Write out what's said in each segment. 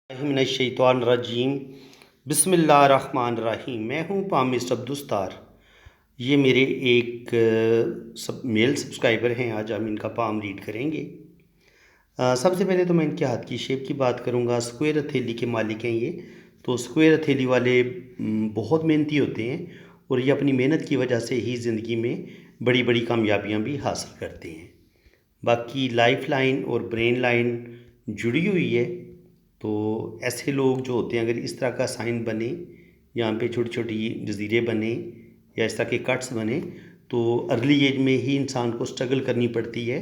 मिनश्शैतानिर्रजीम बिस्मिल्लाहिर्रहमानिर्रहीम। मैं हूँ पामिस अब्दुस्तार। ये मेरे एक मेल सब्सक्राइबर हैं। आज हम इनका पाम रीड करेंगे। सबसे पहले तो मैं इनके हाथ की शेप की बात करूँगा। स्क्वायर हथेली के मालिक हैं ये। तो स्क्वायर हथेली वाले बहुत मेहनती होते हैं और ये अपनी मेहनत की वजह से ही ज़िंदगी में बड़ी बड़ी कामयाबियाँ भी हासिल करते हैं। बाकी लाइफ लाइन और ब्रेन लाइन जुड़ी हुई है। तो ऐसे लोग जो होते हैं, अगर इस तरह का साइन बने, यहाँ पे छोटी छोटी जजीरे बने या इस तरह के कट्स बने, तो अर्ली एज में ही इंसान को स्ट्रगल करनी पड़ती है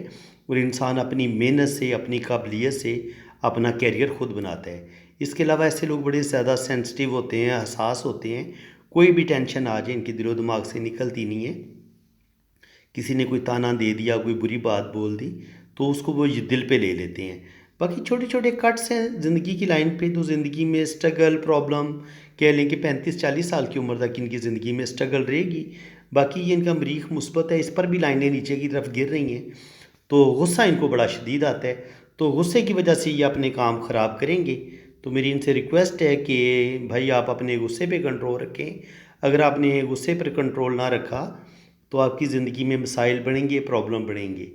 और इंसान अपनी मेहनत से, अपनी काबिलियत से अपना कैरियर खुद बनाता है। इसके अलावा ऐसे लोग बड़े ज़्यादा सेंसिटिव होते हैं, हसास होते हैं। कोई भी टेंशन आ जाए इनके दिलो दिमाग से निकलती नहीं है। किसी ने कोई ताना दे दिया, कोई बुरी बात बोल दी, तो उसको वो दिल पे ले लेते हैं। बाकी छोटे छोटे कट्स हैं ज़िंदगी की लाइन पे। तो ज़िंदगी में स्ट्रगल, प्रॉब्लम कह लें कि 35-40 साल की उम्र तक इनकी ज़िंदगी में स्ट्रगल रहेगी। बाकी ये इनका मरीख मुस्बत है, इस पर भी लाइनें नीचे की तरफ गिर रही हैं। तो गुस्सा इनको बड़ा शदीद आता है, तो गुस्से की वजह से ये अपने काम ख़राब करेंगे। तो मेरी इनसे रिक्वेस्ट है कि भाई आप अपने गुस्से पे कंट्रोल रखें। अगर आपने गुस्से पर कंट्रोल ना रखा तो आपकी ज़िंदगी में मसाइल बढ़ेंगे, प्रॉब्लम बढ़ेंगे।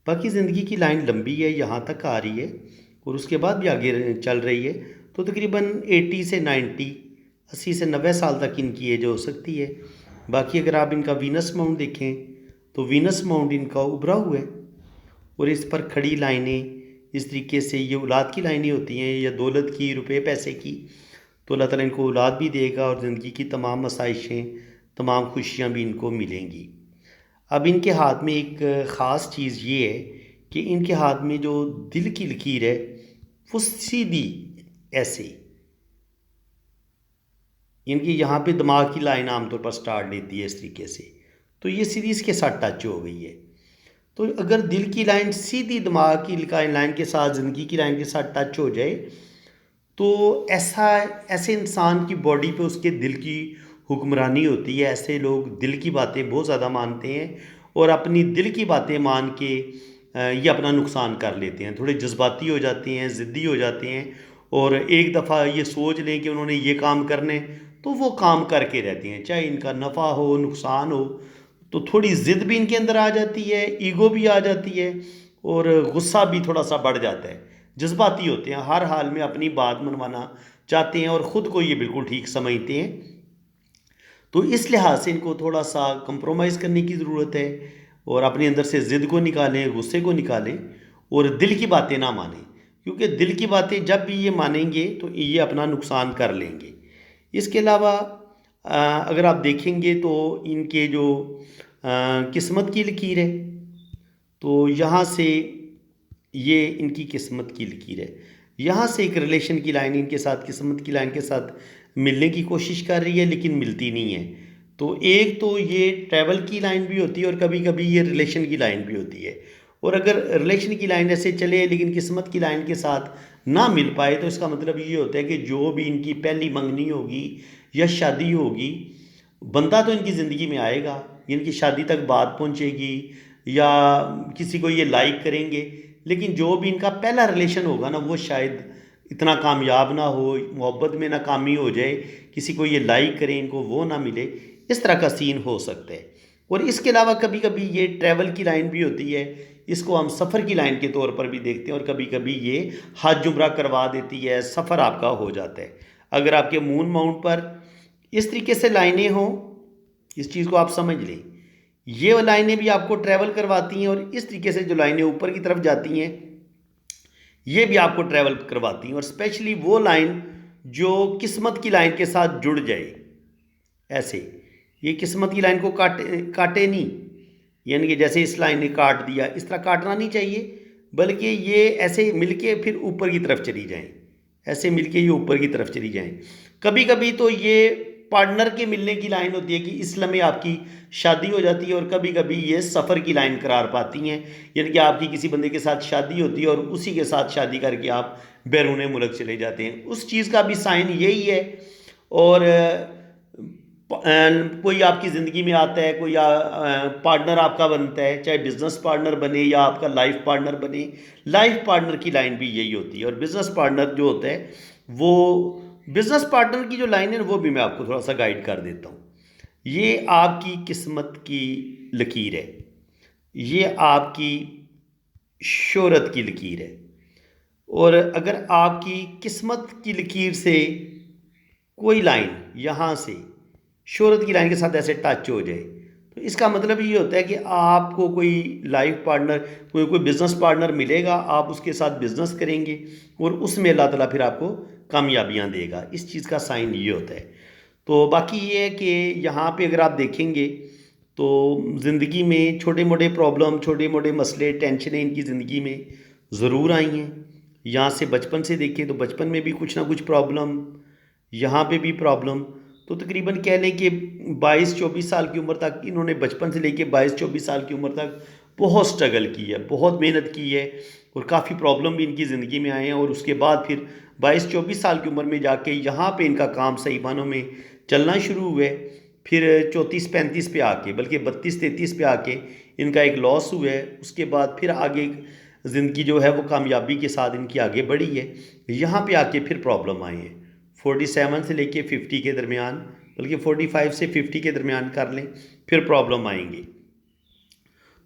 बाकी ज़िंदगी की लाइन लंबी है, यहाँ तक आ रही है और उसके बाद भी आगे चल रही है। तो तकरीबन 80 से 90, 80 से 90 साल तक इनकी एज हो सकती है। बाकी अगर आप इनका वीनस माउंट देखें तो वीनस माउंट इनका उभरा हुआ है और इस पर खड़ी लाइनें इस तरीके से, ये औलाद की लाइनें होती हैं या दौलत की, रुपए पैसे की। तो अल्लाह ताला इनको औलाद भी देगा और ज़िंदगी की तमाम आसाइशें, तमाम खुशियाँ भी इनको मिलेंगी। अब इनके हाथ में एक ख़ास चीज़ ये है कि इनके हाथ में जो दिल की लकीर है वो सीधी ऐसे, इनकी यहाँ पे दिमाग की लाइन आमतौर पर स्टार्ट लेती है इस तरीके से, तो ये सीधी इसके साथ टच हो गई है। तो अगर दिल की लाइन सीधी दिमाग की लाइन के साथ, ज़िंदगी की लाइन के साथ टच हो जाए, तो ऐसे इंसान की बॉडी पे उसके दिल की हुक्मरानी होती है। ऐसे लोग दिल की बातें बहुत ज़्यादा मानते हैं और अपनी दिल की बातें मान के ये अपना नुकसान कर लेते हैं। थोड़े जज्बाती हो जाते हैं, ज़िद्दी हो जाते हैं और एक दफ़ा ये सोच लें कि उन्होंने ये काम करने, तो वो काम करके रहते हैं, चाहे इनका नफ़ा हो, नुकसान हो। तो थोड़ी ज़िद भी इनके अंदर आ जाती है, ईगो भी आ जाती है और गुस्सा भी थोड़ा सा बढ़ जाता है। जज्बाती होते हैं, हर हाल में अपनी बात मनवाना चाहते हैं और ख़ुद को ये बिल्कुल ठीक समझते हैं। तो इस लिहाज से इनको थोड़ा सा कंप्रोमाइज़ करने की ज़रूरत है और अपने अंदर से ज़िद को निकालें, गुस्से को निकालें और दिल की बातें ना मानें, क्योंकि दिल की बातें जब भी ये मानेंगे तो ये अपना नुकसान कर लेंगे। इसके अलावा अगर आप देखेंगे तो इनके जो किस्मत की लकीर है, तो यहाँ से ये इनकी किस्मत की लकीर है। यहाँ से एक रिलेशन की लाइन इनके साथ, किस्मत की लाइन के साथ मिलने की कोशिश कर रही है लेकिन मिलती नहीं है। तो एक तो ये ट्रैवल की लाइन भी होती है और कभी कभी ये रिलेशन की लाइन भी होती है। और अगर रिलेशन की लाइन ऐसे चले लेकिन किस्मत की लाइन के साथ ना मिल पाए, तो इसका मतलब ये होता है कि जो भी इनकी पहली मंगनी होगी या शादी होगी, बंदा तो इनकी ज़िंदगी में आएगा, इनकी शादी तक बात पहुँचेगी या किसी को ये लाइक करेंगे, लेकिन जो भी इनका पहला रिलेशन होगा ना, वो शायद इतना कामयाब ना हो, मोहब्बत में नाकामी हो जाए, किसी को ये लाइक करें, इनको वो ना मिले। इस तरह का सीन हो सकता है। और इसके अलावा कभी कभी ये ट्रैवल की लाइन भी होती है, इसको हम सफ़र की लाइन के तौर पर भी देखते हैं और कभी कभी ये हज उम्रा करवा देती है, सफ़र आपका हो जाता है। अगर आपके मून माउंट पर इस तरीके से लाइनें हों, इस चीज़ को आप समझ लें, ये लाइनें भी आपको ट्रैवल करवाती हैं और इस तरीके से जो लाइनें ऊपर की तरफ जाती हैं ये भी आपको ट्रैवल करवाती हैं। और स्पेशली वो लाइन जो किस्मत की लाइन के साथ जुड़ जाए, ऐसे ये किस्मत की लाइन को काटे नहीं, यानी कि जैसे इस लाइन ने काट दिया, इस तरह काटना नहीं चाहिए, बल्कि ये ऐसे मिलके फिर ऊपर की तरफ चली जाएं, ऐसे मिलके ये ऊपर की तरफ चली जाएं। कभी कभी तो ये पार्टनर के मिलने की लाइन होती है कि इस लम्हे आपकी शादी हो जाती है और कभी कभी ये सफ़र की लाइन करार पाती हैं, यानी कि आपकी किसी बंदे के साथ शादी होती है और उसी के साथ शादी करके आप बैरून मुल्क चले जाते हैं, उस चीज़ का भी साइन यही है। और कोई आपकी ज़िंदगी में आता है, कोई पार्टनर आपका बनता है, चाहे बिजनेस पार्टनर बने या आपका लाइफ पार्टनर बने। लाइफ पार्टनर की लाइन भी यही होती है। और बिजनेस पार्टनर जो होता है वो, बिजनेस पार्टनर की जो लाइन है वो भी मैं आपको थोड़ा सा गाइड कर देता हूँ। ये आपकी किस्मत की लकीर है, ये आपकी शोहरत की लकीर है। और अगर आपकी किस्मत की लकीर से कोई लाइन यहाँ से शोहरत की लाइन के साथ ऐसे टच हो जाए, तो इसका मतलब ये होता है कि आपको कोई लाइफ पार्टनर, कोई कोई बिज़नेस पार्टनर मिलेगा, आप उसके साथ बिज़नेस करेंगे और उसमें अल्लाह ताला फिर आपको कामयाबियाँ देगा। इस चीज़ का साइन ये होता है। तो बाकी ये है कि यहाँ पे अगर आप देखेंगे तो ज़िंदगी में छोटे मोटे प्रॉब्लम, छोटे मोटे मसले, टेंशनें इनकी ज़िंदगी में ज़रूर आई हैं। यहाँ से बचपन से देखें तो बचपन में भी कुछ ना कुछ प्रॉब्लम, यहाँ पे भी प्रॉब्लम। तो तकरीबन कह लें कि 22-24 साल की उम्र तक इन्होंने, बचपन से लेके 22-24 साल की उम्र तक बहुत स्ट्रगल की है, बहुत मेहनत की है और काफ़ी प्रॉब्लम भी इनकी ज़िंदगी में आए हैं। और उसके बाद फिर 22-24 साल की उम्र में जाके यहाँ पे इनका काम सही मानों में चलना शुरू हुए। फिर 34-35 पे आके, बल्कि 32-33 पे आके इनका एक लॉस हुआ है। उसके बाद फिर आगे ज़िंदगी जो है वो कामयाबी के साथ इनकी आगे बढ़ी है। यहाँ पे आके फिर प्रॉब्लम आई है। 47 से लेके 50 के दरमियान, बल्कि 45 से 50 के दरमियान कर लें, फिर प्रॉब्लम आएंगी।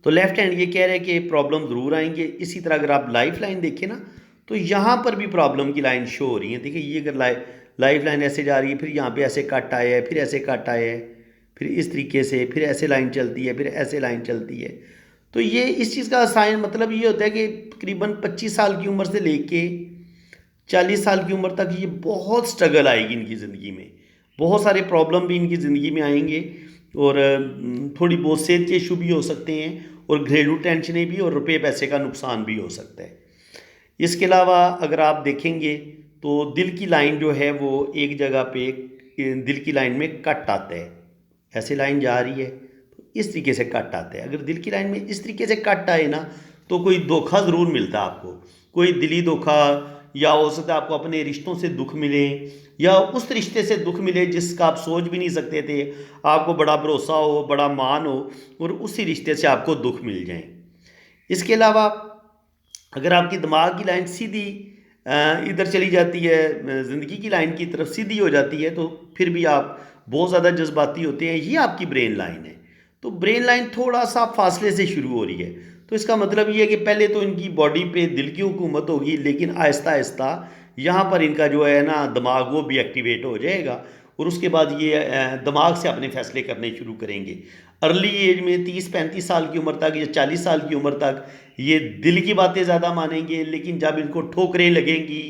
तो लेफ्ट हैंड ये कह रहे हैं कि प्रॉब्लम ज़रूर आएंगे। इसी तरह अगर आप लाइफ लाइन देखें ना, तो यहाँ पर भी प्रॉब्लम की लाइन शो हो रही है। देखिए ये अगर लाइफ लाइन ऐसे जा रही है, फिर यहाँ पे ऐसे कट आया है, फिर ऐसे कट आया है, फिर इस तरीके से, फिर ऐसे लाइन चलती है, फिर ऐसे लाइन चलती है। तो ये इस चीज़ का साइन मतलब ये होता है कि तकरीबन 25 साल की उम्र से लेके 40 साल की उम्र तक ये बहुत स्ट्रगल आएगी इनकी ज़िंदगी में। बहुत सारे प्रॉब्लम भी इनकी ज़िंदगी में आएंगे और थोड़ी बहुत सेहत के इशू भी हो सकते हैं और घरेलू टेंशनें भी, और रुपये पैसे का नुकसान भी हो सकता है। इसके अलावा अगर आप देखेंगे तो दिल की लाइन जो है वो एक जगह पे दिल की लाइन में कट आता है। ऐसे लाइन जा रही है तो इस तरीके से कट आता है। अगर दिल की लाइन में इस तरीके से कट आए ना, तो कोई धोखा ज़रूर मिलता है आपको, कोई दिली धोखा, या हो सकता है आपको अपने रिश्तों से दुख मिले, या उस रिश्ते से दुख मिले जिसका आप सोच भी नहीं सकते थे। आपको बड़ा भरोसा हो, बड़ा मान हो, और उसी रिश्ते से आपको दुख मिल जाए। इसके अलावा अगर आपकी दिमाग की लाइन सीधी इधर चली जाती है, ज़िंदगी की लाइन की तरफ सीधी हो जाती है, तो फिर भी आप बहुत ज़्यादा जज्बाती होते हैं। ये आपकी ब्रेन लाइन है। तो ब्रेन लाइन थोड़ा सा फासले से शुरू हो रही है। तो इसका मतलब ये है कि पहले तो इनकी बॉडी पे दिल की हुकूमत होगी, लेकिन आहिस्ता आहिस्ता यहाँ पर इनका जो है ना दिमाग वो भी एक्टिवेट हो जाएगा, और उसके बाद ये दिमाग से अपने फैसले करने शुरू करेंगे। अर्ली एज में 30-35 साल की उम्र तक या 40 साल की उम्र तक ये दिल की बातें ज़्यादा मानेंगे, लेकिन जब इनको ठोकरें लगेंगी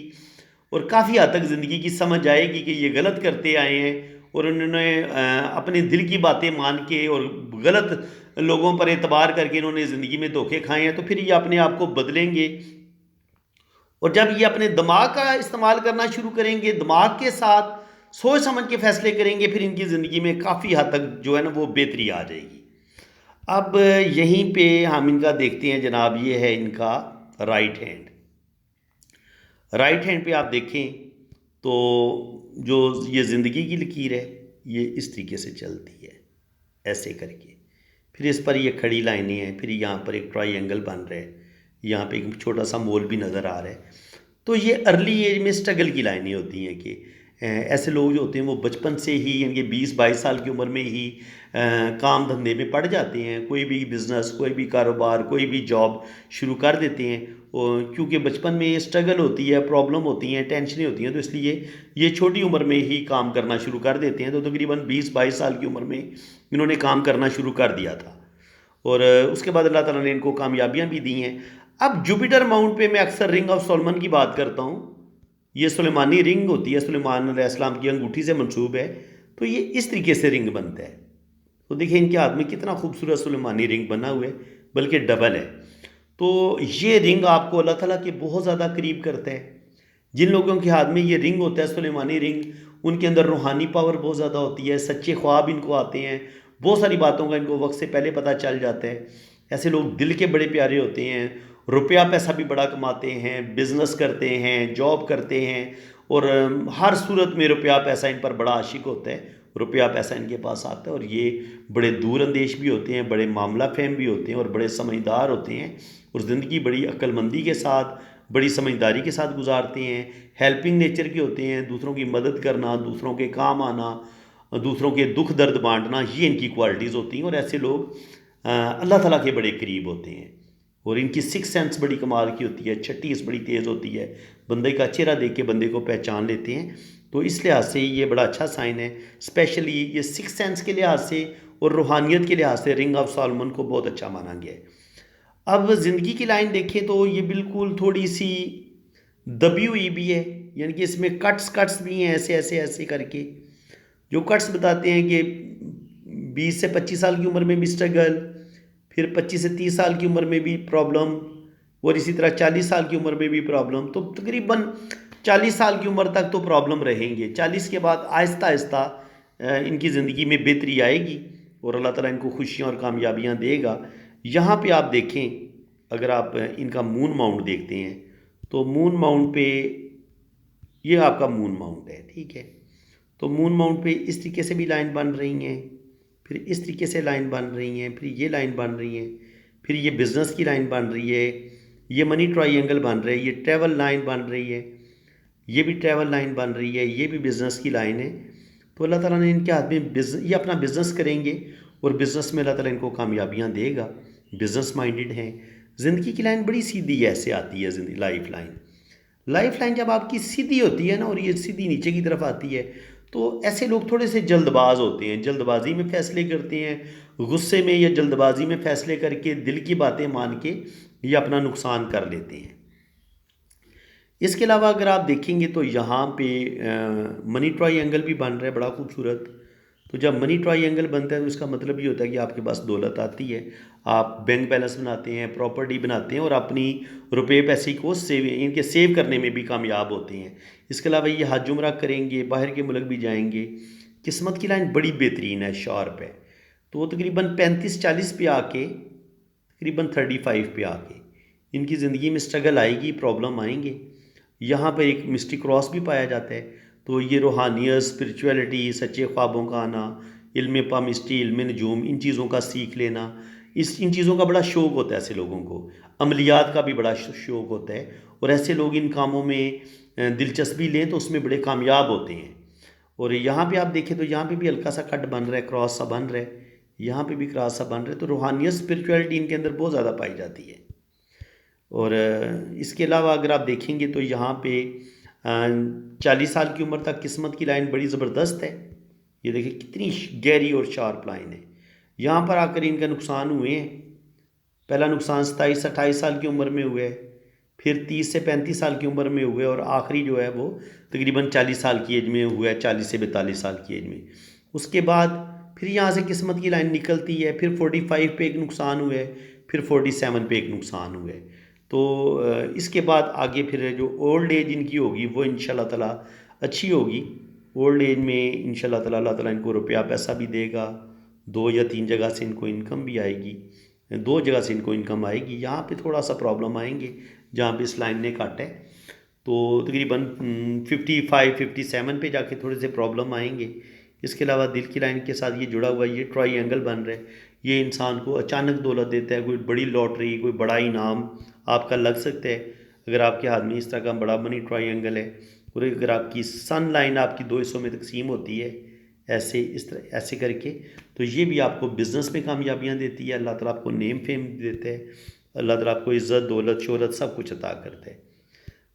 और काफ़ी हद तक ज़िंदगी की समझ आएगी कि ये गलत करते आए हैं और उन्होंने अपने दिल की बातें मान के और गलत लोगों पर एतबार करके इन्होंने ज़िंदगी में धोखे खाए हैं, तो फिर ये अपने आप को बदलेंगे। और जब ये अपने दिमाग का इस्तेमाल करना शुरू करेंगे, दिमाग के साथ सोच समझ के फैसले करेंगे, फिर इनकी ज़िंदगी में काफ़ी हद तक जो है ना वो बेहतरी आ जाएगी। अब यहीं पे हम इनका देखते हैं जनाब, ये है इनका राइट हैंड। राइट हैंड पे आप देखें तो जो ये ज़िंदगी की लकीर है ये इस तरीके से चलती है, ऐसे करके। फिर इस पर ये खड़ी लाइनें हैं, फिर यहाँ पर एक ट्रायंगल बन रहा है, यहाँ पे एक छोटा सा मोल भी नज़र आ रहा है। तो ये अर्ली एज में स्ट्रगल की लाइनें होती हैं कि ऐसे लोग जो होते हैं वो बचपन से ही, इनके 20-22 साल की उम्र में ही काम धंधे में पड़ जाते हैं। कोई भी बिज़नेस, कोई भी कारोबार, कोई भी जॉब शुरू कर देते हैं, और क्योंकि बचपन में स्ट्रगल होती है, प्रॉब्लम होती हैं, टेंशनें होती हैं, तो इसलिए ये छोटी उम्र में ही काम करना शुरू कर देते हैं। तो तकरीबन 20-22 साल की उम्र में इन्होंने काम करना शुरू कर दिया था, और उसके बाद अल्लाह ताला ने इनको कामयाबियाँ भी दी हैं। अब जुपिटर माउंट पे मैं अक्सर रिंग ऑफ सोलमन की बात करता हूँ। ये सुलेमानी रिंग होती है, सुलेमान अलैहिस्सलाम की अंगूठी से मंसूब है। तो ये इस तरीके से रिंग बनता है। तो देखिए इनके हाथ में कितना खूबसूरत सुलेमानी रिंग बना हुआ है, बल्कि डबल है। तो ये रिंग आपको अल्लाह ताला के बहुत ज़्यादा करीब करता है। जिन लोगों के हाथ में ये रिंग होता है, सुलेमानी रिंग, उनके अंदर रूहानी पावर बहुत ज़्यादा होती है, सच्चे ख्वाब इनको आते हैं, बहुत सारी बातों का इनको वक्त से पहले पता चल जाता है। ऐसे लोग दिल के बड़े प्यारे होते हैं, रुपया पैसा भी बड़ा कमाते हैं, बिज़नेस करते हैं, जॉब करते हैं, और हर सूरत में रुपया पैसा इन पर बड़ा आशिक होता है, रुपया पैसा इनके पास आता है, और ये बड़े दूर अंदेश भी होते हैं, बड़े मामला फहम भी होते हैं और बड़े समझदार होते हैं, और ज़िंदगी बड़ी अक्लमंदी के साथ, बड़ी समझदारी के साथ गुजारते हैं। हेल्पिंग नेचर के होते हैं, दूसरों की मदद करना, दूसरों के काम आना, दूसरों के दुख दर्द बांटना, ये इनकी क्वालिटीज़ होती हैं। और ऐसे लोग अल्लाह ताला के बड़े करीब होते हैं। और इनकी सिक्स सेंस बड़ी कमाल की होती है, छठी बड़ी तेज़ होती है, बंदे का चेहरा देख के बंदे को पहचान लेते हैं। तो इस लिहाज से ये बड़ा अच्छा साइन है, स्पेशली ये सिक्स सेंस के लिहाज से और रूहानियत के लिहाज से रिंग ऑफ सॉलोमन को बहुत अच्छा माना गया है। अब ज़िंदगी की लाइन देखें तो ये बिल्कुल थोड़ी सी दबी हुई भी है, यानी कि इसमें कट्स कट्स भी हैं, ऐसे ऐसे ऐसे करके, जो कट्स बताते हैं कि 20 से 25 साल की उम्र में भी स्ट्रगल, फिर 25 से 30 साल की उम्र में भी प्रॉब्लम, और इसी तरह 40 साल की उम्र में भी प्रॉब्लम। तो तकरीबन 40 साल की उम्र तक तो प्रॉब्लम रहेंगे। 40 के बाद आहिस्ता आहिस्ता इनकी ज़िंदगी में बेहतरी आएगी और अल्लाह ताला इनको खुशियाँ और कामयाबियाँ देगा। यहाँ पे आप देखें, अगर आप इनका मून माउंट देखते हैं तो मून माउंट पे ये आपका मून माउंट है, ठीक है। तो मून माउंट पे इस तरीके से भी लाइन बन रही हैं, फिर इस तरीके से लाइन बन रही हैं, फिर ये लाइन बन रही है, फिर ये बिज़नेस की लाइन बन रही है, ये मनी ट्रायंगल बन रहा है, ये ट्रैवल लाइन बन रही है, ये भी ट्रैवल लाइन बन रही है, ये भी बिज़नेस की लाइन है। तो अल्लाह ताला ने इनके हाथ में ये अपना बिज़नेस करेंगे और बिज़नेस में अल्लाह ताला इनको कामयाबियाँ देगा, बिज़नेस माइंडेड हैं। ज़िंदगी की लाइन बड़ी सीधी ऐसे आती है, ज़िंदगी लाइफ लाइन। लाइफ लाइन जब आपकी सीधी होती है ना, और ये सीधी नीचे की तरफ आती है, तो ऐसे लोग थोड़े से जल्दबाज होते हैं, जल्दबाजी में फ़ैसले करते हैं, गुस्से में या जल्दबाजी में फ़ैसले करके दिल की बातें मान के ये अपना नुकसान कर लेते हैं। इसके अलावा अगर आप देखेंगे तो यहाँ पे मनी ट्रायंगल भी बन रहा है, बड़ा खूबसूरत। तो जब मनी ट्रायंगल बनता है तो इसका मतलब ये होता है कि आपके पास दौलत आती है, आप बैंक बैलेंस बनाते हैं, प्रॉपर्टी बनाते हैं और अपनी रुपए पैसे को इनके सेव करने में भी कामयाब होते हैं। इसके अलावा ये हज उम्रा करेंगे, बाहर के मुल्क भी जाएंगे। किस्मत की लाइन बड़ी बेहतरीन है, शार्प है। तो वो तकरीबन 35-40 पे आके, तकरीबन 35 पे आके इनकी ज़िंदगी में स्ट्रगल आएगी, प्रॉब्लम आएंगे। यहाँ पर एक मिस्टिक क्रॉस भी पाया जाता है। तो ये रूहानियत, स्पिरिचुअलिटी, सच्चे ख्वाबों का आना, इल्म पामिस्ट्री, इल्म नजूम, इन चीज़ों का सीख लेना, इन चीज़ों का बड़ा शौक़ होता है ऐसे लोगों को। अमलियात का भी बड़ा शौक़ होता है, और ऐसे लोग इन कामों में दिलचस्पी लें तो उसमें बड़े कामयाब होते हैं। और यहाँ पे आप देखें तो यहाँ पे भी हल्का सा कट बन रहा है, क्रॉस सा बन रहा है, यहाँ पे भी क्रॉस सा बन रहा है। तो रूहानियत, स्पिरिचुअलिटी इनके अंदर बहुत ज़्यादा पाई जाती है। और इसके अलावा अगर आप देखेंगे तो यहाँ पे 40 साल की उम्र तक किस्मत की लाइन बड़ी ज़बरदस्त है। ये देखिए कितनी गहरी और शार्प लाइन है। यहाँ पर आकर इनका नुकसान हुए हैं। पहला नुकसान 27-28 साल की उम्र में हुआ है, फिर 30 से 35 साल की उम्र में हुए, और आखिरी जो है वो तकरीबन 40 साल की एज में हुआ है, 40 से 42 साल की एज में। उसके बाद फिर यहाँ से किस्मत की लाइन निकलती है, फिर 45 पे एक नुकसान हुआ है, फिर 47 पे एक नुकसान हुआ है। तो इसके बाद आगे फिर जो ओल्ड एज इनकी होगी वो इंशाल्लाह ताला अच्छी होगी। ओल्ड एज में इंशाल्लाह ताला अल्लाह ताला इनको रुपया पैसा भी देगा, 2 या 3 जगह से इनको इनकम भी आएगी, 2 जगह से इनको इनकम आएगी। यहाँ पे थोड़ा सा प्रॉब्लम आएंगे जहाँ पे इस लाइन ने काटा है, तो तकरीबन 55-57 पे जाके थोड़े से प्रॉब्लम आएंगे। इसके अलावा दिल की लाइन के साथ ये जुड़ा हुआ, ये ट्रायंगल बन रहा है, ये इंसान को अचानक दौलत देता है। कोई बड़ी लॉटरी, कोई बड़ा इनाम आपका लग सकता है अगर आपके हाथ में इस तरह का बड़ा मनी ट्रायंगल है। और अगर आपकी सन लाइन आपकी 2 हिस्सों में तकसीम होती है, ऐसे इस तरह ऐसे करके, तो ये भी आपको बिज़नेस में कामयाबियाँ देती है। अल्लाह ताला आपको नेम फेम देते हैं, अल्लाह ताला आपको इज़्ज़त, दौलत, शोहरत सब कुछ अता करता है।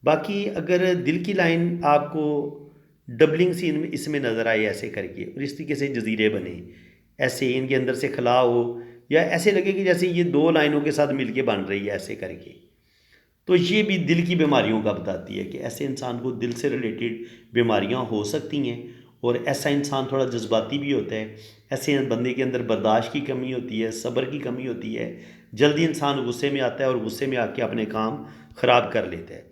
बाकी अगर दिल की लाइन आपको डबलिंग सी इसमें नज़र आए ऐसे करके, और इस तरीके से जजीरे बने, ऐसे इनके अंदर से खला हो, या ऐसे लगे कि जैसे ये 2 लाइनों के साथ मिलके बन रही है ऐसे करके, तो ये भी दिल की बीमारियों का बताती है कि ऐसे इंसान को दिल से रिलेटेड बीमारियां हो सकती हैं। और ऐसा इंसान थोड़ा जज्बाती भी होता है, ऐसे बंदे के अंदर बर्दाश्त की कमी होती है, सब्र की कमी होती है, जल्दी इंसान गुस्से में आता है और गुस्से में आके अपने काम ख़राब कर लेता है।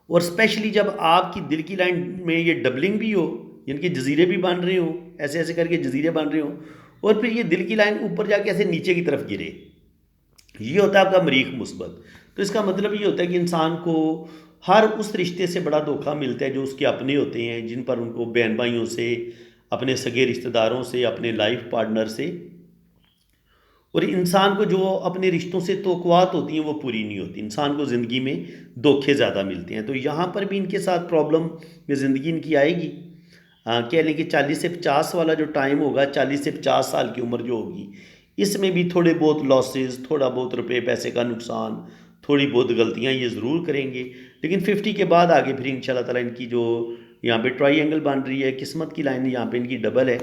और स्पेशली जब आपकी दिल की लाइन में ये डबलिंग भी हो, यानी कि जजीरे भी बन रहे हों, ऐसे ऐसे करके जजीरे बन रहे हों, और फिर ये दिल की लाइन ऊपर जाके ऐसे नीचे की तरफ गिरे, ये होता है आपका मरीख मुस्बत। तो इसका मतलब ये होता है कि इंसान को हर उस रिश्ते से बड़ा धोखा मिलता है जो उसके अपने होते हैं, जिन पर उनको बहन भाइयों से, अपने सगे रिश्तेदारों से, अपने लाइफ पार्टनर से। और इंसान को जो अपने रिश्तों से तवक्कुआत होती हैं वो पूरी नहीं होती, इंसान को ज़िंदगी में धोखे ज़्यादा मिलते हैं। तो यहाँ पर भी इनके साथ प्रॉब्लम में ज़िंदगी इनकी आएगी। कह लें कि 40 से 50 वाला जो टाइम होगा, 40 से 50 साल की उम्र जो होगी, इसमें भी थोड़े बहुत लॉसेस, थोड़ा बहुत रुपए पैसे का नुकसान, थोड़ी बहुत गलतियाँ ये ज़रूर करेंगे। लेकिन 50 के बाद आगे फिर इंशाल्लाह ताला इनकी जो यहाँ पे ट्रायंगल बन रही है, किस्मत की लाइन यहाँ पे इनकी डबल है,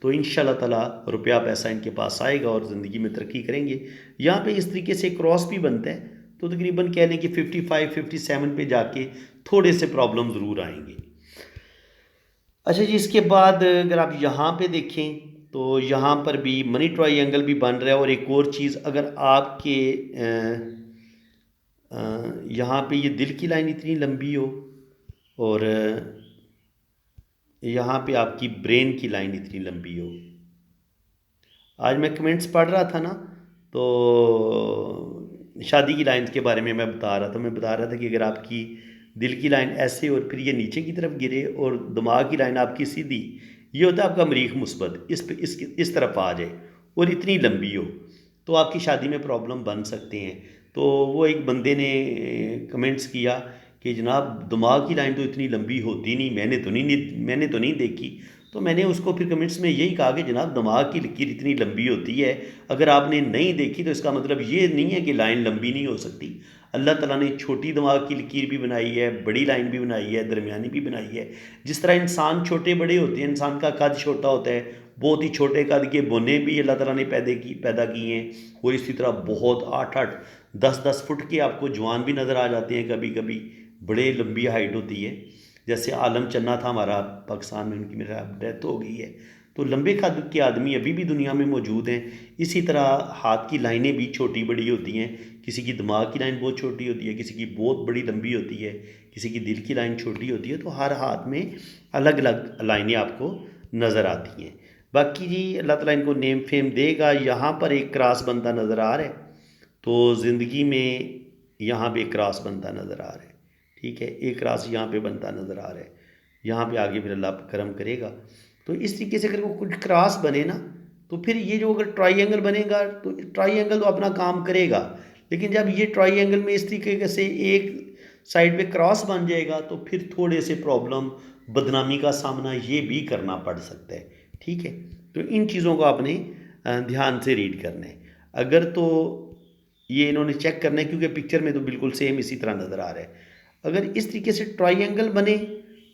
तो इंशाल्लाह ताला रुपया पैसा इनके पास आएगा और ज़िंदगी में तरक्की करेंगे। यहाँ पे इस तरीके से क्रॉस भी बनता है, तो तकरीबन कह लें कि 55 57 पे जाके थोड़े से प्रॉब्लम ज़रूर आएंगे। अच्छा जी, इसके बाद अगर आप यहाँ पे देखें तो यहाँ पर भी मनी ट्रायंगल भी बन रहा है। और एक और चीज़, अगर आपके यहाँ पे ये दिल की लाइन इतनी लंबी हो और यहाँ पे आपकी ब्रेन की लाइन इतनी लंबी हो। आज मैं कमेंट्स पढ़ रहा था ना, तो शादी की लाइन के बारे में मैं बता रहा था। मैं बता रहा था कि अगर आपकी दिल की लाइन ऐसे और फिर ये नीचे की तरफ गिरे और दिमाग की लाइन आपकी सीधी, ये होता है आपका मरीख मुस्बत, इस तरफ आ जाए और इतनी लंबी हो, तो आपकी शादी में प्रॉब्लम बन सकते हैं। तो वो एक बंदे ने कमेंट्स किया कि जनाब दिमाग की लाइन तो इतनी लंबी होती नहीं, मैंने तो नहीं देखी। तो मैंने उसको फिर कमेंट्स में यही कहा कि जनाब दिमाग की लकीर इतनी लंबी होती है, अगर आपने नहीं देखी तो इसका मतलब ये नहीं है कि लाइन लंबी नहीं हो सकती। अल्लाह ताला ने छोटी दिमाग की लकीर भी बनाई है, बड़ी लाइन भी बनाई है, दरमियानी भी बनाई है। जिस तरह इंसान छोटे बड़े होते हैं, इंसान का कद छोटा होता है, बहुत ही छोटे कद के बोने भी अल्लाह ताला ने पैदा किए हैं। और इसी तरह बहुत 8-8 10-10 फुट के आपको जवान भी नज़र आ जाते हैं कभी कभी, बड़े लंबी हाइट होती है। जैसे आलम चन्ना था हमारा पाकिस्तान में, उनकी मेरा डेथ हो गई है। तो लंबे कद के आदमी अभी भी दुनिया में मौजूद हैं। इसी तरह हाथ की लाइनें भी छोटी बड़ी होती हैं, किसी की दिमाग की लाइन बहुत छोटी होती है, किसी की बहुत बड़ी लंबी होती है, किसी की दिल की लाइन छोटी होती है। तो हर हाथ में अलग अलग लाइनें आपको नज़र आती हैं। बाकी जी अल्लाह ताला इनको नेम फेम देगा। यहाँ पर एक क्रॉस बनता नज़र आ रहा है, तो ज़िंदगी में यहाँ पे एक क्रॉस बनता नज़र आ रहा है। ठीक है, एक क्रॉस यहाँ पे बनता नज़र आ रहा है, यहाँ पे आगे फिर अल्लाह करम करेगा। तो इस तरीके से अगर वो कुछ क्रॉस बने ना, तो फिर ये जो अगर ट्राइंगल बनेगा तो ट्राइंगल तो अपना काम करेगा। लेकिन जब ये ट्राइंगल में इस तरीके से एक साइड पे क्रॉस बन जाएगा तो फिर थोड़े से प्रॉब्लम, बदनामी का सामना ये भी करना पड़ सकता है। ठीक है, तो इन चीज़ों को आपने ध्यान से रीड करना है। अगर तो ये इन्होंने चेक करना है, क्योंकि पिक्चर में तो बिल्कुल सेम इसी तरह नज़र आ रहा है। अगर इस तरीके से ट्राइंगल बने,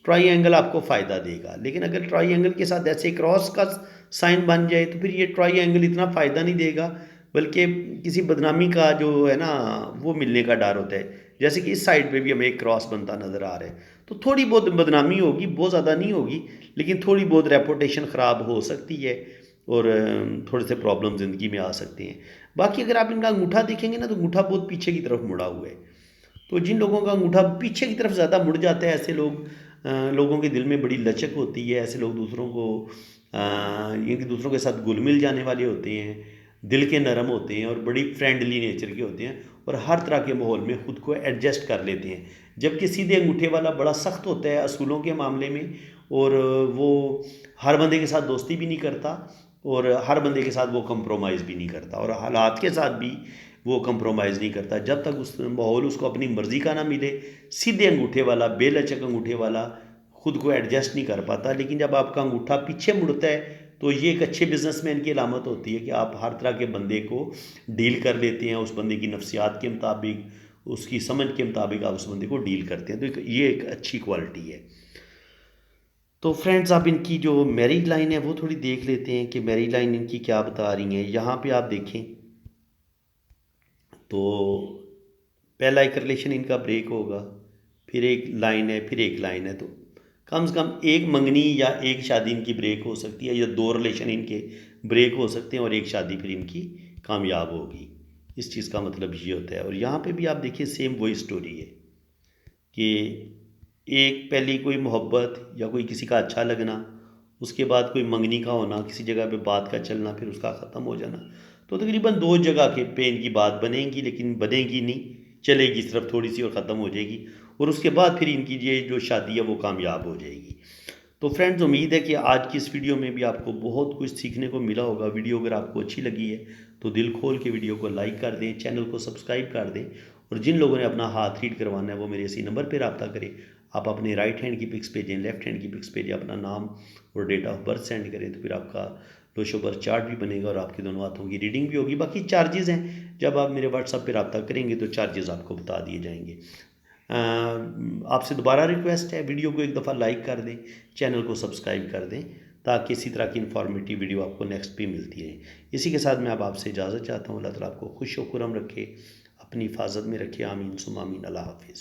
ट्राइंगल आपको फ़ायदा देगा। लेकिन अगर ट्राइंगल के साथ ऐसे क्रॉस का साइन बन जाए तो फिर ये ट्राइंगल इतना फ़ायदा नहीं देगा, बल्कि किसी बदनामी का जो है ना वो मिलने का डर होता है। जैसे कि इस साइड पे भी हमें एक क्रॉस बनता नज़र आ रहा है, तो थोड़ी बहुत बदनामी होगी, बहुत ज़्यादा नहीं होगी, लेकिन थोड़ी बहुत रेपुटेशन ख़राब हो सकती है और थोड़े से प्रॉब्लम ज़िंदगी में आ सकते हैं। बाकी अगर आप इनका अंगूठा देखेंगे ना, तो अंगूठा बहुत पीछे की तरफ मुड़ा हुआ है। तो जिन लोगों का अंगूठा पीछे की तरफ ज़्यादा मुड़ जाता है, ऐसे लोगों के दिल में बड़ी लचक होती है। ऐसे लोग दूसरों के साथ घुल मिल जाने वाले होते हैं, दिल के नरम होते हैं और बड़ी फ्रेंडली नेचर के होते हैं और हर तरह के माहौल में ख़ुद को एडजस्ट कर लेते हैं। जबकि सीधे अंगूठे वाला बड़ा सख्त होता है असूलों के मामले में, और वो हर बंदे के साथ दोस्ती भी नहीं करता और हर बंदे के साथ वो कंप्रोमाइज़ भी नहीं करता और हालात के साथ भी वो कंप्रोमाइज़ नहीं करता जब तक उस माहौल उसको अपनी मर्ज़ी का ना मिले। सीधे अंगूठे वाला, बेलचक अंगूठे वाला ख़ुद को एडजस्ट नहीं कर पाता। लेकिन जब आपका अंगूठा पीछे मुड़ता है तो ये एक अच्छे बिजनेसमैन की अलामत होती है कि आप हर तरह के बंदे को डील कर लेते हैं, उस बंदे की नफ्सियात के मुताबिक, उसकी समझ के मुताबिक आप उस बंदे को डील करते हैं। तो ये एक अच्छी क्वालिटी है। तो फ्रेंड्स, आप इनकी जो मैरिज लाइन है वो थोड़ी देख लेते हैं कि मैरिज लाइन इनकी क्या बता रही है। यहाँ पे आप देखें तो पहला एक रिलेशन इनका ब्रेक होगा, फिर एक लाइन है, फिर एक लाइन है। तो कम से कम एक मंगनी या एक शादी इनकी ब्रेक हो सकती है, या दो रिलेशन इनके ब्रेक हो सकते हैं और एक शादी फिर इनकी कामयाब होगी। इस चीज़ का मतलब ये होता है। और यहाँ पे भी आप देखिए सेम वही स्टोरी है कि एक पहली कोई मोहब्बत या कोई किसी का अच्छा लगना, उसके बाद कोई मंगनी का होना, किसी जगह पे बात का चलना, फिर उसका ख़त्म हो जाना। तो तकरीबन दो जगह के पे इनकी बात बनेगी, लेकिन बनेगी नहीं, चलेगी सिर्फ थोड़ी सी और ख़त्म हो जाएगी। और उसके बाद फिर इनकी ये जो शादी है वो कामयाब हो जाएगी। तो फ्रेंड्स, उम्मीद है कि आज की इस वीडियो में भी आपको बहुत कुछ सीखने को मिला होगा। वीडियो अगर आपको अच्छी लगी है तो दिल खोल के वीडियो को लाइक कर दें, चैनल को सब्सक्राइब कर दें, और जिन लोगों ने अपना हाथ रीड करवाना है वो मेरे इसी नंबर पर रब्ता करें। आप अपने राइट हैंड की पिक्स भेजें, लेफ्ट हैंड की पिक्स भेजें, अपना नाम और डेट ऑफ बर्थ सेंड करें, तो फिर आपका लोशो बर्थ चार्ट भी बनेगा और आपके दोनों हाथों की रीडिंग भी होगी। बाकी चार्जेज़ हैं, जब आप मेरे व्हाट्सएप पर रब्ता करेंगे तो चार्जेज़ आपको बता दिए जाएंगे। आपसे दोबारा रिक्वेस्ट है, वीडियो को एक दफ़ा लाइक कर दें, चैनल को सब्सक्राइब कर दें, ताकि इसी तरह की इन्फॉर्मेटिव वीडियो आपको नेक्स्ट भी मिलती रहे। इसी के साथ मैं अब आपसे इजाज़त चाहता हूँ। अल्लाह ताला आपको खुश व खुर्रम रखे, अपनी हिफाजत में रखे। आमीन सुम्मा आमीन। अल्लाह हाफिज़।